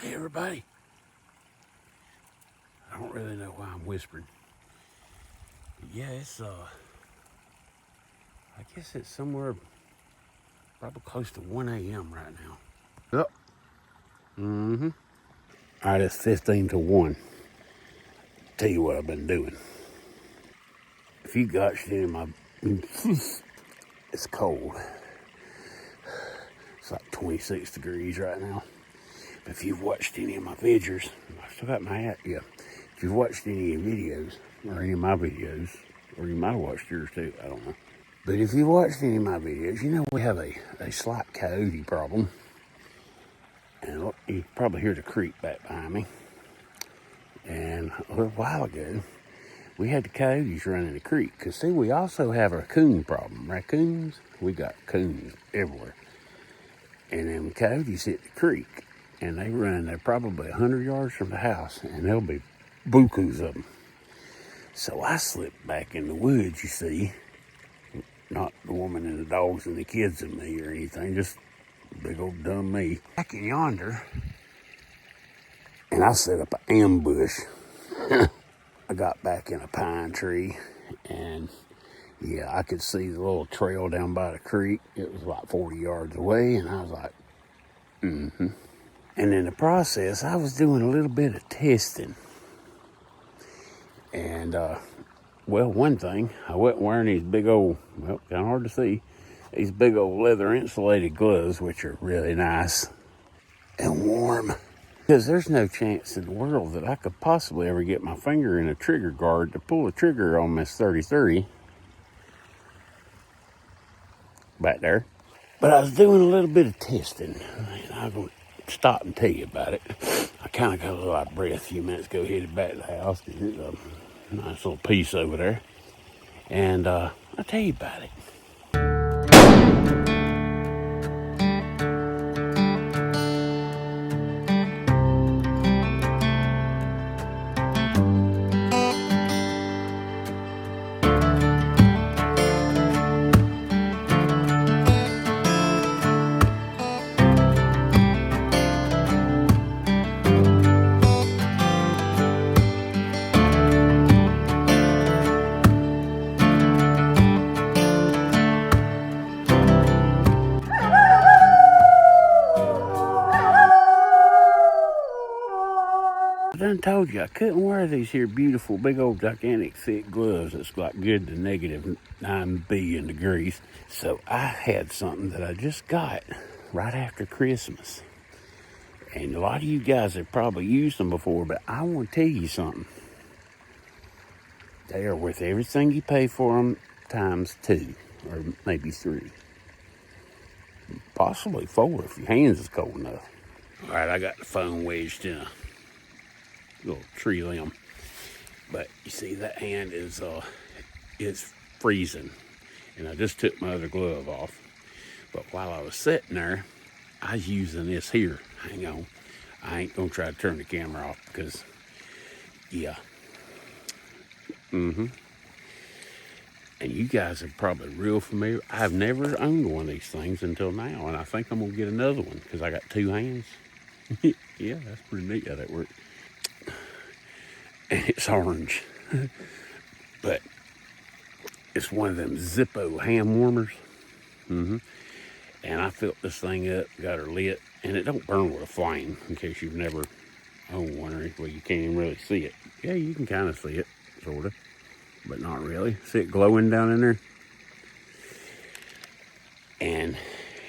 Hey everybody. I don't really know why I'm whispering. But yeah, it's I guess it's somewhere probably close to 1 a.m. right now. Yep. Mm-hmm. All right, it's 15 to 1. Tell you what I've been doing. If you watched any of my it's cold. It's like 26 degrees right now. But if you've watched any of my videos, I still got my hat, yeah. If you've watched any of your videos, or any of my videos, or you might have watched yours too, I don't know. But if you watched any of my videos, you know we have a slight coyote problem. And look, you probably hear the creek back behind me. And a little while ago, we had the coyotes running the creek. Because see, we also have a raccoon problem. Raccoons, we got coons everywhere. And then coyotes hit the creek. And they run, they're probably 100 yards from the house. And there'll be bukus of them. So I slipped back in the woods, you see. Not the woman and the dogs and the kids and me or anything, just big old dumb me. Back in yonder, and I set up an ambush. I got back in a pine tree, and yeah, I could see the little trail down by the creek. It was like 40 yards away, and I was like, mm-hmm. And in the process, I was doing a little bit of testing. And, well, one thing, I wasn't wearing these big old, well, kind of hard to see, these big old leather insulated gloves, which are really nice and warm. Because there's no chance in the world that I could possibly ever get my finger in a trigger guard to pull the trigger on this 30-30 back there. But I was doing a little bit of testing, and I'm going to stop and tell you about it. I kind of got a little out of breath a few minutes ago, headed back to the house. There's a nice little piece over there. And I'll tell you about it. I done told you I couldn't wear these here beautiful big old gigantic thick gloves that's like good to negative 9 billion degrees. So I had something that I just got right after Christmas. And a lot of you guys have probably used them before, but I want to tell you something. They are worth everything you pay for them times 2 or maybe 3. Possibly 4 if your hands is cold enough. All right, I got the phone wedged in a little tree limb, but you see that hand is freezing, and I just took my other glove off. But while I was sitting there, I was using this here. Hang on, I ain't gonna try to turn the camera off because yeah, and you guys are probably real familiar. I've never owned one of these things until now, and I think I'm gonna get another one because I got 2 hands. Yeah, that's pretty neat how that works. And it's orange, but it's one of them Zippo HandWarmers. And I filled this thing up, got her lit, and it don't burn with a flame, in case you've never owned one, or well, you can't even really see it. Yeah, you can kind of see it, sort of, but not really. See it glowing down in there? And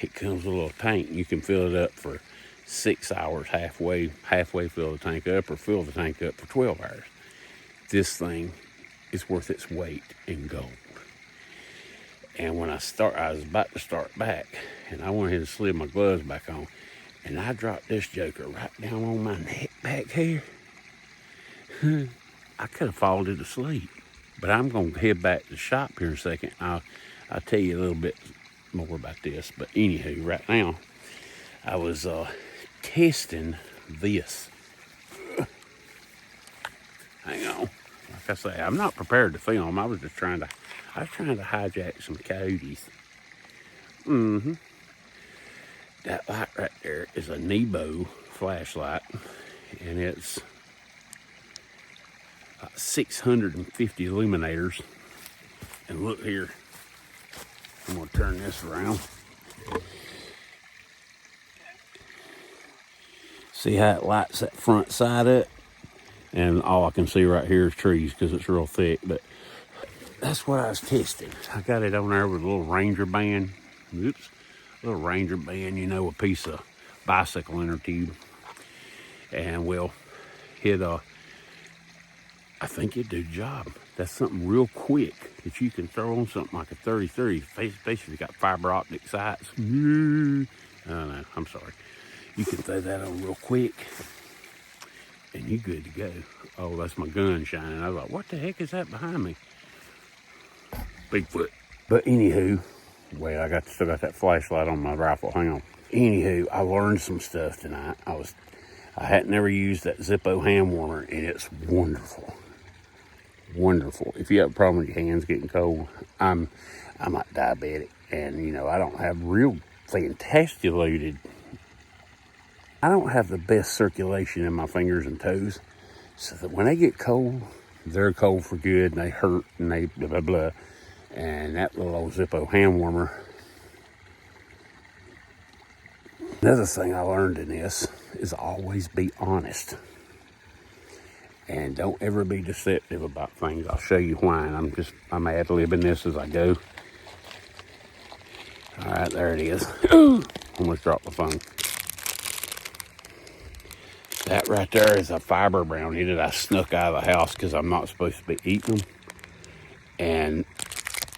it comes with a little tank. You can fill it up for 6 hours, halfway fill the tank up, or fill the tank up for 12 hours. This thing is worth its weight in gold. And when I was about to start back, and I went ahead and slid my gloves back on, and I dropped this joker right down on my neck back here. I could have fallen to sleep. But I'm going to head back to the shop here in a second. I'll tell you a little bit more about this. But anywho, right now, I was testing this. Hang on. Like I say, I'm not prepared to film. I was trying to hijack some coyotes. That light right there is a Nebo flashlight, and it's 650 illuminators. And look here, I'm gonna turn this around. See how it lights that front side up? And all I can see right here is trees because it's real thick, but that's what I was testing. I got it on there with a little Ranger band. Oops, a little Ranger band, you know, a piece of bicycle inner tube. And well, I think it did the job. That's something real quick that you can throw on something like a 30-30. Basically got fiber optic sights. Oh no, I'm sorry. You can throw that on real quick and you good to go. Oh, that's my gun shining. I was like, what the heck is that behind me? Bigfoot. But anywho, wait, I still got that flashlight on my rifle. Hang on. Anywho, I learned some stuff tonight. I had never used that Zippo HandWarmer, and it's wonderful. Wonderful. If you have a problem with your hands getting cold, I'm not diabetic, and you know, I don't have real fantasticulated. I don't have the best circulation in my fingers and toes, so that when they get cold, they're cold for good, and they hurt, and they blah, blah, blah. And that little old Zippo HandWarmer. Another thing I learned in this is always be honest. And don't ever be deceptive about things. I'll show you why, and I'm ad-libbing this as I go. All right, there it is. Almost dropped the phone. That right there is a fiber brownie that I snuck out of the house because I'm not supposed to be eating them. And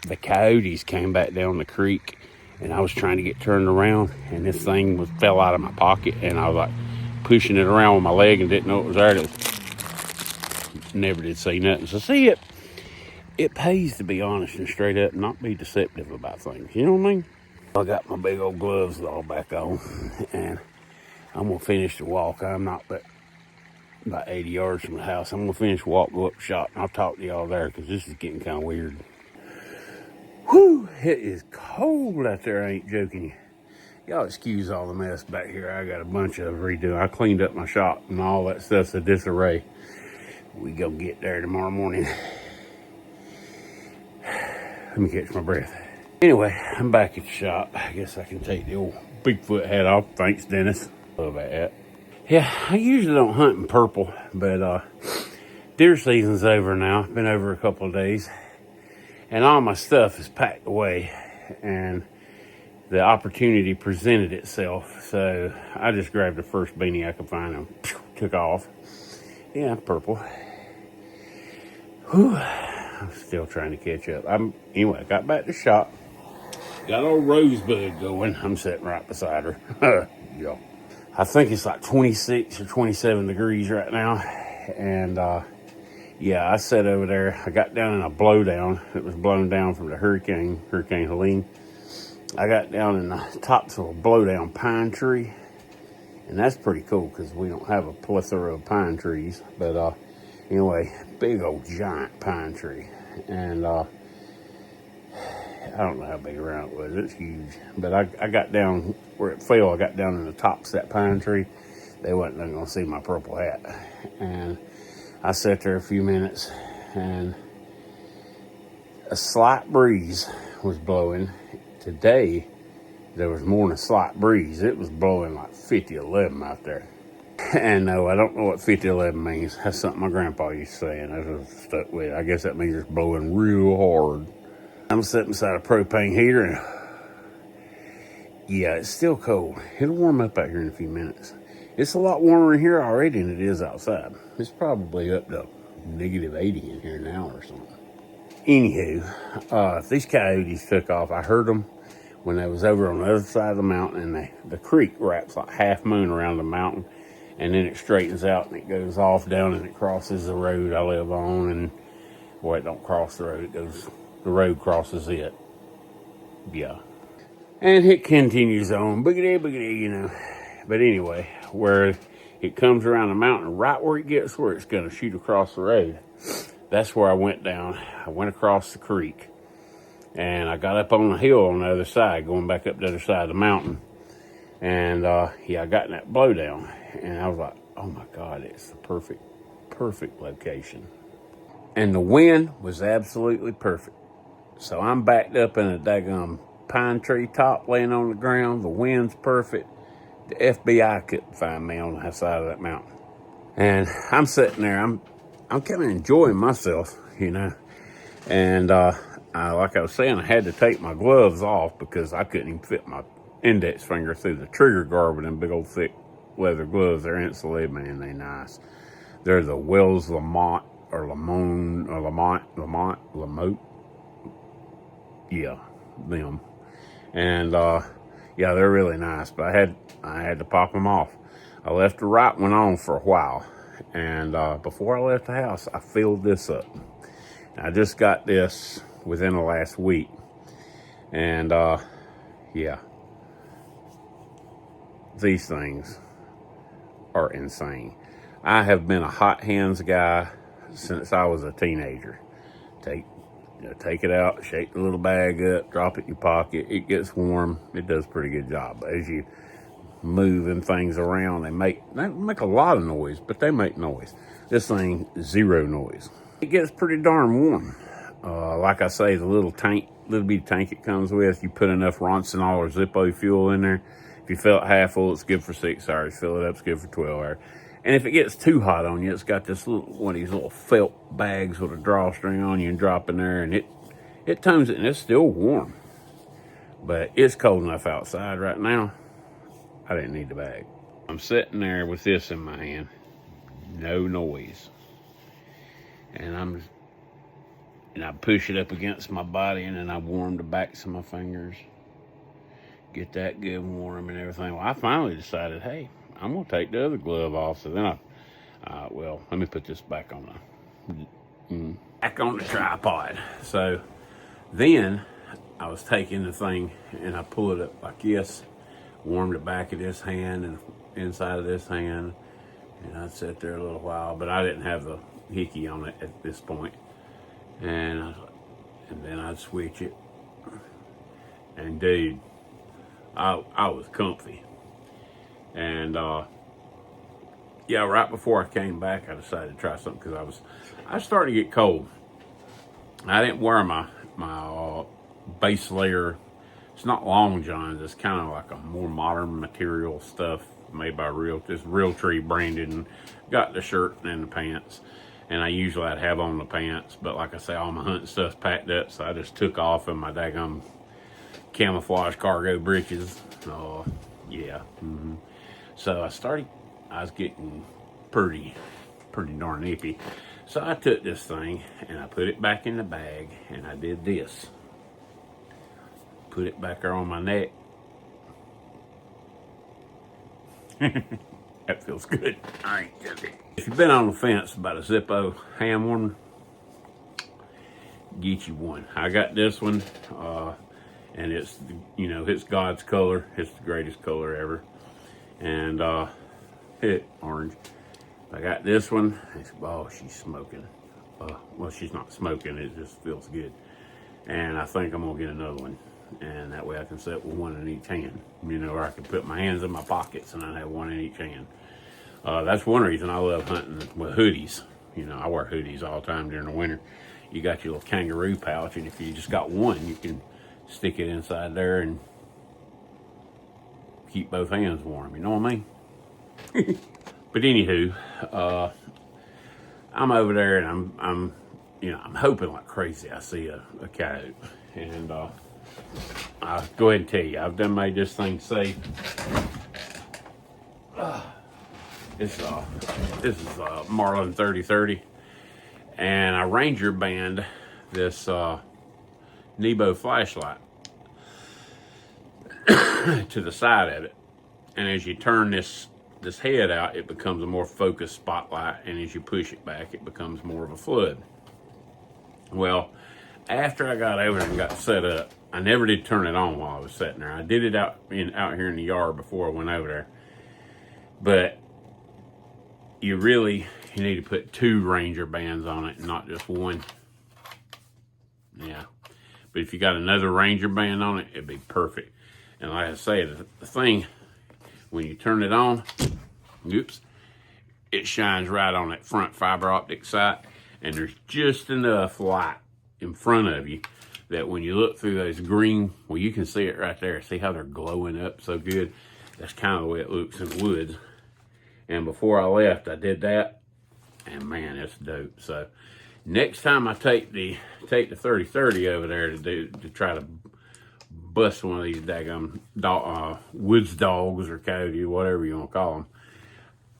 the coyotes came back down the creek, and I was trying to get turned around, and this thing fell out of my pocket, and I was like pushing it around with my leg and didn't know it was there. Never did say nothing. So see, it pays to be honest and straight up and not be deceptive about things. You know what I mean? I got my big old gloves all back on, and I'm going to finish the walk. I'm not but about 80 yards from the house. I'm going to finish the walk, go up the shop, and I'll talk to y'all there because this is getting kind of weird. Whew, it is cold out there, I ain't joking you. Y'all excuse all the mess back here. I got a bunch of redo. I cleaned up my shop and all that stuff's a disarray. We gonna get there tomorrow morning. Let me catch my breath. Anyway, I'm back at the shop. I guess I can take the old Bigfoot hat off. Thanks, Dennis. Love that hat. Yeah, I usually don't hunt in purple, but deer season's over now. Been over a couple of days. And all my stuff is packed away, and the opportunity presented itself. So I just grabbed the first beanie I could find and took off. Yeah, purple. Whew. I'm still trying to catch up. Anyway, I got back to the shop. Got old Rosebud going. I'm sitting right beside her. Yeah. I think it's like 26 or 27 degrees right now. And yeah, I sat over there. I got down in a blowdown. It was blown down from the Hurricane Helene. I got down in the tops of a blowdown pine tree. And that's pretty cool because we don't have a plethora of pine trees. But anyway, big old giant pine tree. And I don't know how big around it was. It's huge. But I got down where it fell. I got down in the tops of that pine tree. They wasn't going to see my purple hat. And I sat there a few minutes, and a slight breeze was blowing. Today, there was more than a slight breeze. It was blowing like 50-11 out there. And no, I don't know what 50-11 means. That's something my grandpa used to say, and I was stuck with it. I guess that means it's blowing real hard. I'm sitting beside a propane heater, and yeah, it's still cold. It'll warm up out here in a few minutes. It's a lot warmer in here already than it is outside. It's probably up to -80 in here now or something. Anywho, these coyotes took off. I heard them when they was over on the other side of the mountain, and the creek wraps like half moon around the mountain, and then it straightens out and it goes off down and it crosses the road I live on. And well, it don't cross the road. The road crosses it. Yeah. And it continues on, boogity, boogity, you know. But anyway, where it comes around the mountain, right where it gets where it's going to shoot across the road, that's where I went down. I went across the creek, and I got up on the hill on the other side, going back up the other side of the mountain. And yeah, I got in that blowdown, and I was like, oh my God, it's the perfect location. And the wind was absolutely perfect. So I'm backed up in a daggum pine tree top laying on the ground. The wind's perfect. The FBI couldn't find me on the side of that mountain. And I'm sitting there, I'm kind of enjoying myself, you know. And like I was saying, I had to take my gloves off because I couldn't even fit my index finger through the trigger guard with them big old thick leather gloves. They're insulated, man, they nice. They're the Wells Lamont or Lamont. Yeah, them. And yeah, they're really nice, but I had to pop them off. I left the right one on for a while, and before I left the house, I filled this up. I just got this within the last week, and yeah, these things are insane. I have been a hot hands guy since I was a teenager. Take it out, shake the little bag up, drop it in your pocket. It gets warm. It does a pretty good job. As you moving things around, they make a lot of noise, but they make noise. This thing, zero noise. It gets pretty darn warm. Like I say, the little bitty tank it comes with, you put enough Roncinol or Zippo fuel in there. If you fill it half full, it's good for 6 hours. Fill it up, it's good for 12 hours. And if it gets too hot on you, it's got this one of these little felt bags with a drawstring on you and drop in there, and it tones it, and it's still warm. But it's cold enough outside right now. I didn't need the bag. I'm sitting there with this in my hand, no noise, and I push it up against my body, and then I warm the backs of my fingers, get that good and warm and everything. Well, I finally decided, hey, I'm gonna take the other glove off. So then well, let me put this back on the tripod. So then I was taking the thing and I pull it up like this, warm the back of this hand and inside of this hand, and I'd sit there a little while, but I didn't have the hickey on it at this point. And then I'd switch it, and dude, I was comfy. And yeah, right before I came back, I decided to try something because I started to get cold. I didn't wear my base layer. It's not long johns. It's kind of like a more modern material stuff made by Realtree branded, and got the shirt and the pants. And I'd have on the pants, but like I say, all my hunting stuff's packed up, so I just took off in my daggum camouflage cargo breeches. Yeah. So I was getting pretty darn ippy. So I took this thing and I put it back in the bag, and I did this. Put it back there on my neck. That feels good. I ain't joking. If you've been on the fence about a Zippo HandWarmer, get you one. I got this one, and it's, it's God's color. It's the greatest color ever. And orange. I got this one. She's smoking. Well, she's not smoking. It just feels good. And I think I'm gonna get another one, and that way I can sit with one in each hand. Or I can put my hands in my pockets and I have one in each hand. That's one reason I love hunting with hoodies. I wear hoodies all the time during the winter. You got your little kangaroo pouch, and if you just got one, you can stick it inside there and keep both hands warm. You know what I mean? But anywho, I'm over there, and I'm hoping like crazy I see a coyote. And I'll go ahead and tell you, I've done made this thing safe. This is Marlin 3030, and I Ranger band this Nebo flashlight to the side of it, and as you turn this head out, it becomes a more focused spotlight, and as you push it back, it becomes more of a flood. Well, after I got over there and got set up, I never did turn it on while I was sitting there. I did it out here in the yard before I went over there, but you need to put 2 Ranger bands on it and not just one. Yeah, but if you got another Ranger band on it, it'd be perfect. And like I say, the thing, when you turn it on, oops, it shines right on that front fiber optic sight, and there's just enough light in front of you that when you look through those green, well, you can see it right there. See how they're glowing up so good? That's kind of the way it looks in the woods. And before I left, I did that, and man, it's dope. So next time I take the 3030 over there to try to bust one of these daggum woods dogs or coyote, whatever you want to call them,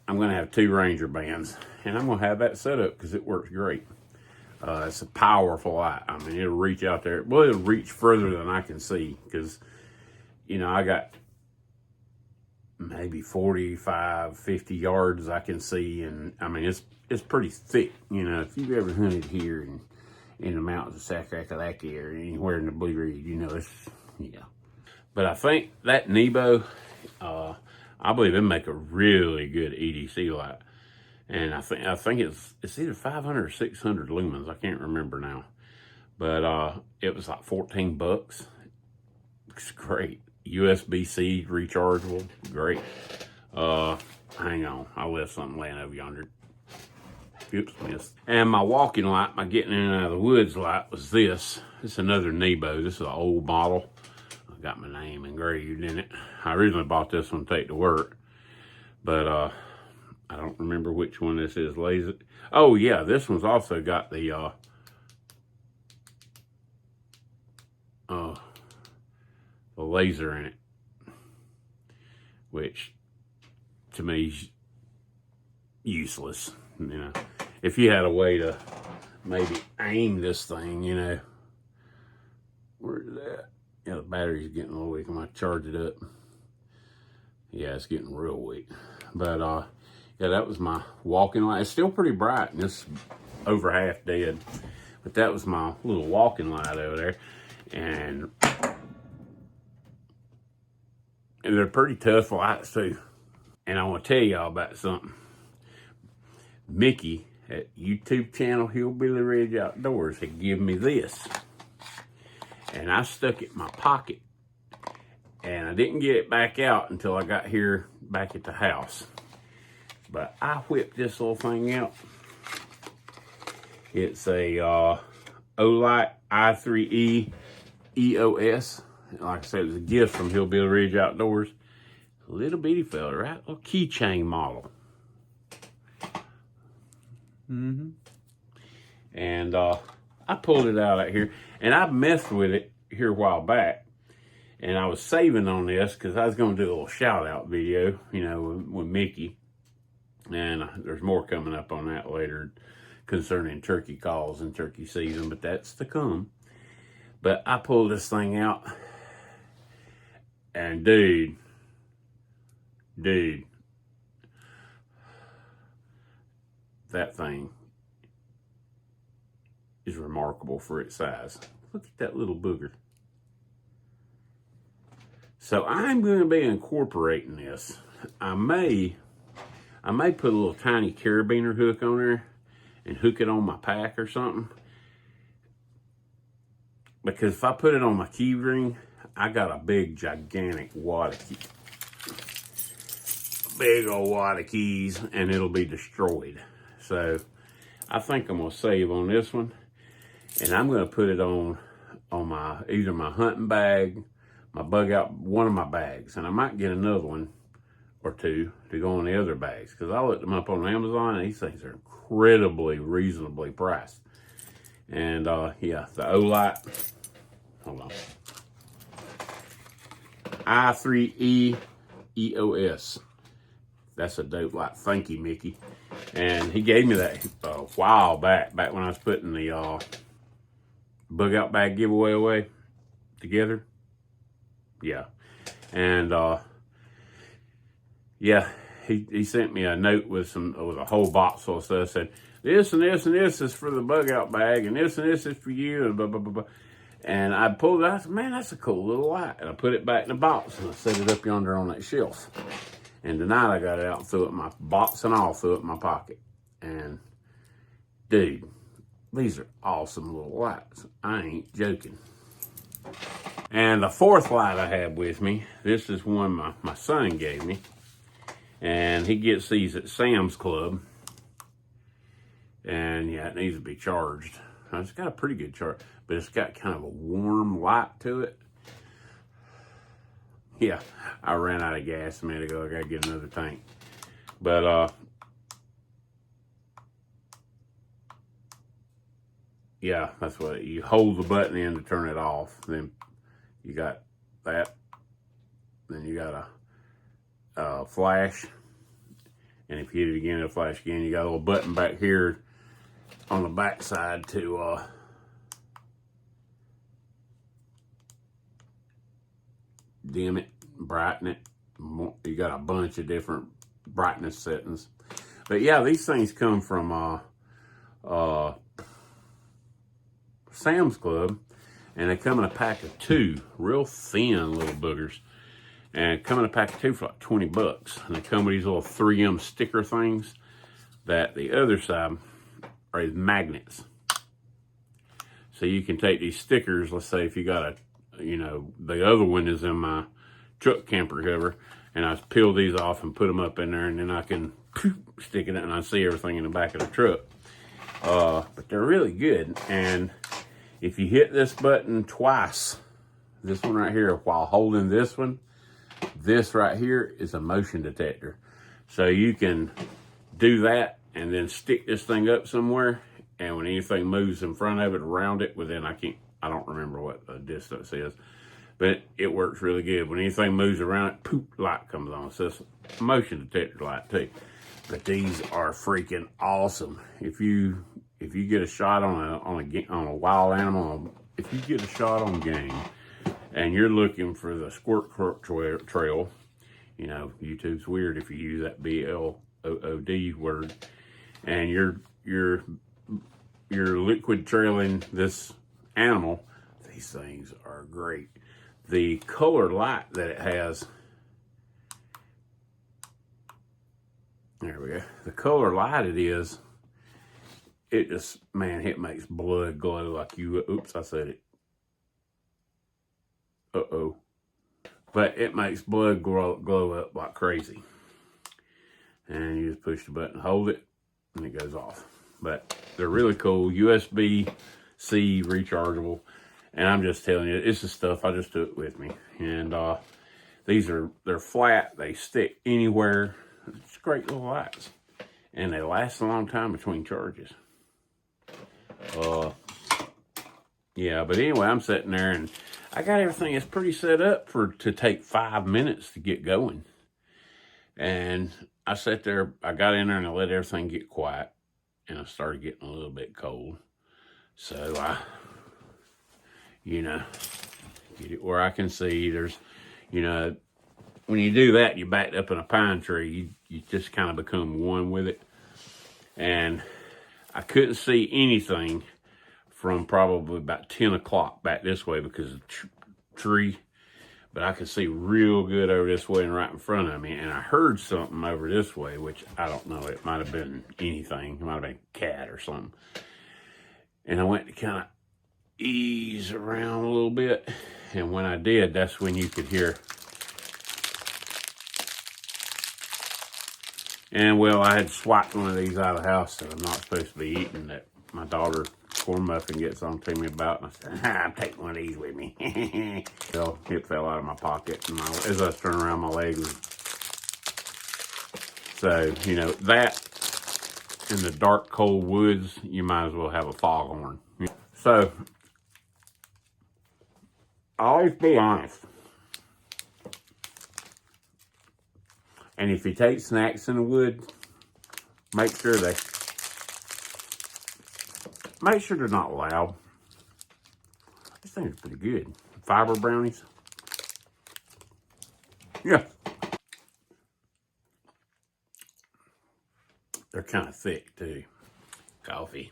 I'm going to have 2 Ranger bands, and I'm going to have that set up because it works great. It's a powerful light. I mean, it'll reach out there. Well, it'll reach further than I can see because, you know, I got maybe 45, 50 yards I can see, and I mean, it's pretty thick. You know, if you've ever hunted here in the mountains of Sacarakalaki or anywhere in the Blue Ridge, you know, it's, yeah. But I think that Nebo, I believe it'd make a really good EDC light. And I think it's either 500 or 600 lumens. I can't remember now. But it was like 14 bucks. Looks great. USB-C rechargeable. Great. Hang on. I left something laying over yonder. Oops, missed. And my walking light, my getting in and out of the woods light was this. It's another Nebo. This is an old model. I got my name engraved in it. I originally bought this one to take to work. But I don't remember which one this is. Laser. Oh yeah, this one's also got the laser in it, which to me is useless. You know, if you had a way to maybe aim this thing, you know, where's that? Yeah, the battery's getting a little weak. I might charge it up. Yeah, it's getting real weak. But yeah, that was my walking light. It's still pretty bright, and it's over half dead. But that was my little walking light over there. And they're pretty tough lights, too. And I want to tell y'all about something. Mickey at YouTube channel Hillbilly Ridge Outdoors had given me this. And I stuck it in my pocket. And I didn't get it back out until I got here back at the house. But I whipped this little thing out. It's a Olight i3E EOS. Like I said, it was a gift from Hillbilly Ridge Outdoors. A little bitty fella, right? A little keychain model. And I pulled it out here. And I messed with it here a while back. And I was saving on this because I was going to do a little shout out video, you know, with Mickey. And there's more coming up on that later concerning turkey calls and turkey season, but that's to come. But I pulled this thing out, and dude, that thing is remarkable for its size. Look at that little booger. So I'm going to be incorporating this. I may put a little tiny carabiner hook on there and hook it on my pack or something. Because if I put it on my key ring, I got a big, gigantic wad of keys. Big old wad of keys, and it'll be destroyed. So I think I'm going to save on this one. And I'm going to put it on my either my hunting bag, my bug out, one of my bags. And I might get another one or two to go on the other bags, because I looked them up on Amazon, and these things are incredibly reasonably priced. And yeah, the Olight, hold on, i3E EOS. That's a dope light. Thank you, Mickey. And he gave me that a while back when I was putting the bug out bag giveaway away together. Yeah. And yeah, he sent me a note with a whole box full of stuff. Said this and this and this is for the bug out bag, and this is for you, and blah blah blah blah. And I pulled it out. I said, man, that's a cool little light. And I put it back in the box, and I set it up yonder on that shelf. And tonight I got it out and threw it in my box and all, threw it in my pocket. And dude, these are awesome little lights. I ain't joking. And the fourth light I have with me, this is one my son gave me. And he gets these at Sam's Club. And yeah, it needs to be charged. It's got a pretty good charge, but it's got kind of a warm light to it. Yeah, I ran out of gas a minute ago. I gotta get another tank. But yeah, that's what you hold the button in to turn it off. Then you got that. Then you got a flash, and if you hit it again, it'll flash again. You got a little button back here on the back side to dim it, brighten it. You got a bunch of different brightness settings. But yeah, these things come from Sam's Club, and they come in a pack of 2, real thin little boogers. And come in a pack of 2 for like 20 bucks. And they come with these little 3M sticker things that the other side are magnets. So you can take these stickers, let's say if you got the other one is in my truck camper cover, and I peel these off and put them up in there, and then I can stick it in and I see everything in the back of the truck. But they're really good. And if you hit this button twice, this one right here, while holding this one, this right here is a motion detector. So you can do that and then stick this thing up somewhere, and when anything moves in front of it, around it, within, I don't remember what the distance is, but it works really good. When anything moves around it, poof, light comes on. So it's a motion detector light too. But these are freaking awesome. If you get a shot on a wild animal, if you get a shot on game, and you're looking for the squirt trail, you know, YouTube's weird if you use that BLOOD word, and you're liquid trailing this animal, these things are great. The color light that it has, there we go. The color light it just, man, it makes blood glow like you, oops, I said it. Uh-oh. But it makes blood glow up like crazy. And you just push the button, hold it, and it goes off. But they're really cool, USB-C rechargeable. And I'm just telling you, this is stuff I just took with me. And they're flat, they stick anywhere. It's great little lights. And they last a long time between charges. Yeah, but anyway, I'm sitting there and I got everything that's pretty set up to take 5 minutes to get going. And I sat there, I got in there and I let everything get quiet, and I started getting a little bit cold. So I, get it where I can see. There's, when you do that, you backed up in a pine tree, you just kind of become one with it. And I couldn't see anything from probably about 10 o'clock back this way because of the tree. But I could see real good over this way and right in front of me. And I heard something over this way, which I don't know. It might have been anything. It might have been a cat or something. And I went to kind of ease around a little bit. And when I did, that's when you could hear. And well, I had swiped one of these out of the house that I'm not supposed to be eating, that my daughter corn muffin gets on to me about, and I said, I'll take one of these with me. So it fell out of my pocket, and as I was turning around, my leg was. So, that in the dark, cold woods, you might as well have a foghorn. So, always be honest. And if you take snacks in the woods, make sure they're not loud. This thing is pretty good. Fiber brownies. Yeah. They're kind of thick too. Coffee.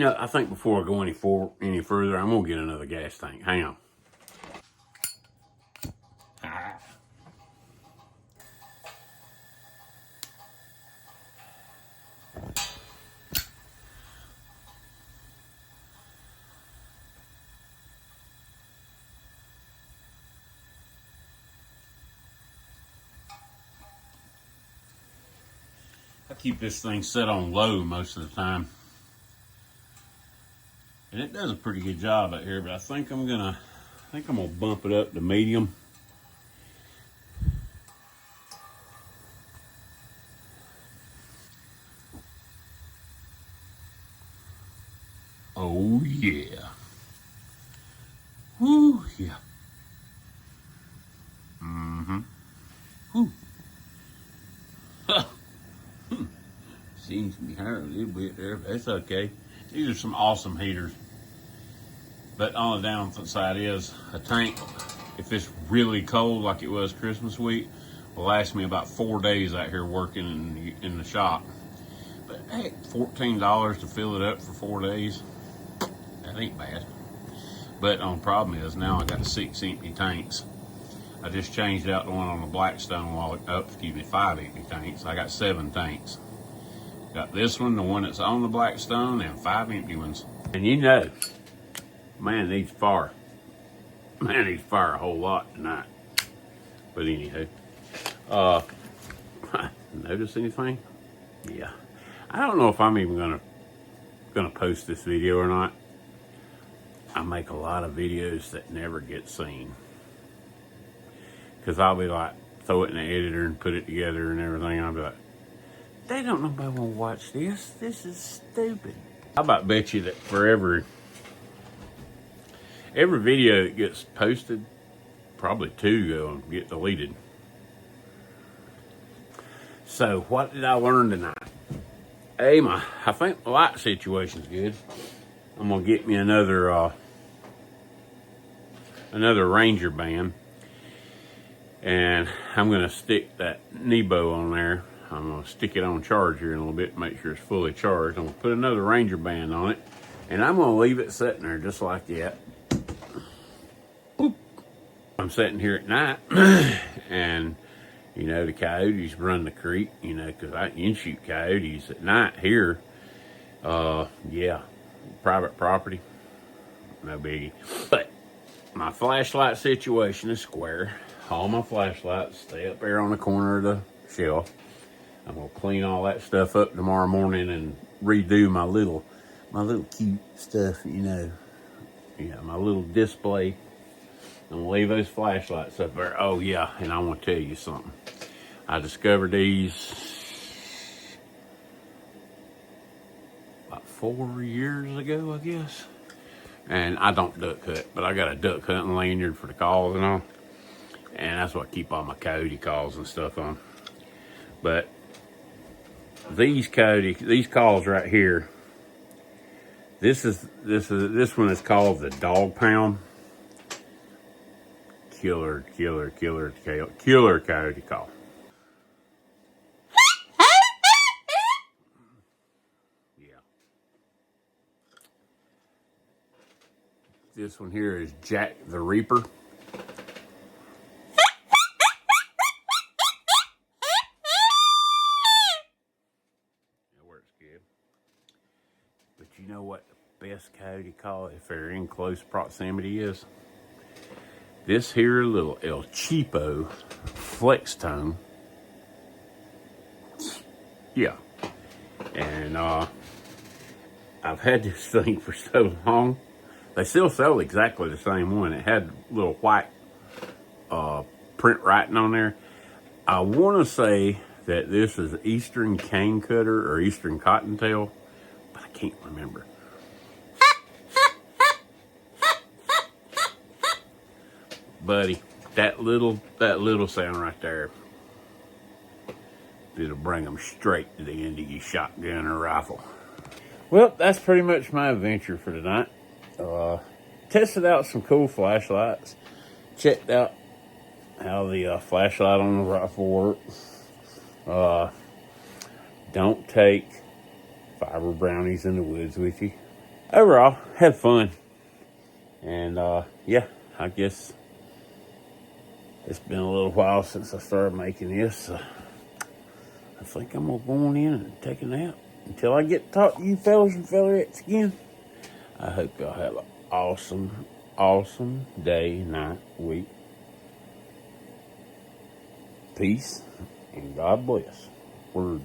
I think before I go any further, I'm gonna get another gas tank. Hang on. keep this thing set on low most of the time. And it does a pretty good job out here, but I think I'm gonna bump it up to medium. Oh yeah. Whoo, yeah. Mm-hmm. Whoo. Seems to be hurt a little bit there, but that's okay. These are some awesome heaters. But on the downside is a tank, if it's really cold like it was Christmas week, will last me about 4 days out here working in the shop. But hey, $14 to fill it up for 4 days, that ain't bad. But the problem is now I got 6 empty tanks. I just changed out the one on the Blackstone excuse me, 5 empty tanks. I got 7 tanks. Got this one, the one that's on the Blackstone, and 5 empty ones. And you know, man needs fire. Man needs fire a whole lot tonight. But anyhow, notice anything? Yeah. I don't know if I'm even gonna post this video or not. I make a lot of videos that never get seen. Cause I'll be like, throw it in the editor and put it together and everything. I'll be like, they don't nobody wanna watch this. This is stupid. I about bet you that for every video that gets posted, probably 2 go and get deleted. So what did I learn tonight? Hey, I think my light situation's good. I'm gonna get me another Ranger band, and I'm gonna stick that Nebo on there. I'm gonna stick it on charge here in a little bit to make sure it's fully charged. I'm gonna put another Ranger band on it, and I'm gonna leave it sitting there just like that. Boop. I'm sitting here at night, and you know, the coyotes run the creek, you know, because I can shoot coyotes at night here. Yeah, private property, no biggie. But my flashlight situation is square. All my flashlights stay up there on the corner of the shelf. I'm gonna clean all that stuff up tomorrow morning and redo my little cute stuff, you know, my little display. I'm gonna leave those flashlights up there. Oh yeah, and I want to tell you something. I discovered these about 4 years ago, I guess. And I don't duck hunt, but I got a duck hunting lanyard for the calls and all. And that's what I keep all my coyote calls and stuff on. But these calls right here, this one is called the dog pound. Killer coyote call. Yeah. This one here is Jack the Reaper. That works good. But you know what the best coyote call, if they're in close proximity, is? This here little El Cheapo flex tone. Yeah. And I've had this thing for so long. They still sell exactly the same one. It had little white print writing on there. I want to say that this is Eastern Cane Cutter or Eastern Cottontail, but I can't remember. Buddy, that little sound right there, it'll bring them straight to the end of your shotgun or rifle. Well, that's pretty much my adventure for tonight. Tested out some cool flashlights. Checked out how the flashlight on the rifle works. Don't take fiber brownies in the woods with you. Overall, had fun. And yeah, I guess it's been a little while since I started making this. So I think I'm gonna go on in and take a nap until I get to talk to you fellas and fellerettes again. I hope y'all have an awesome day, night, week. Peace and God bless. Word.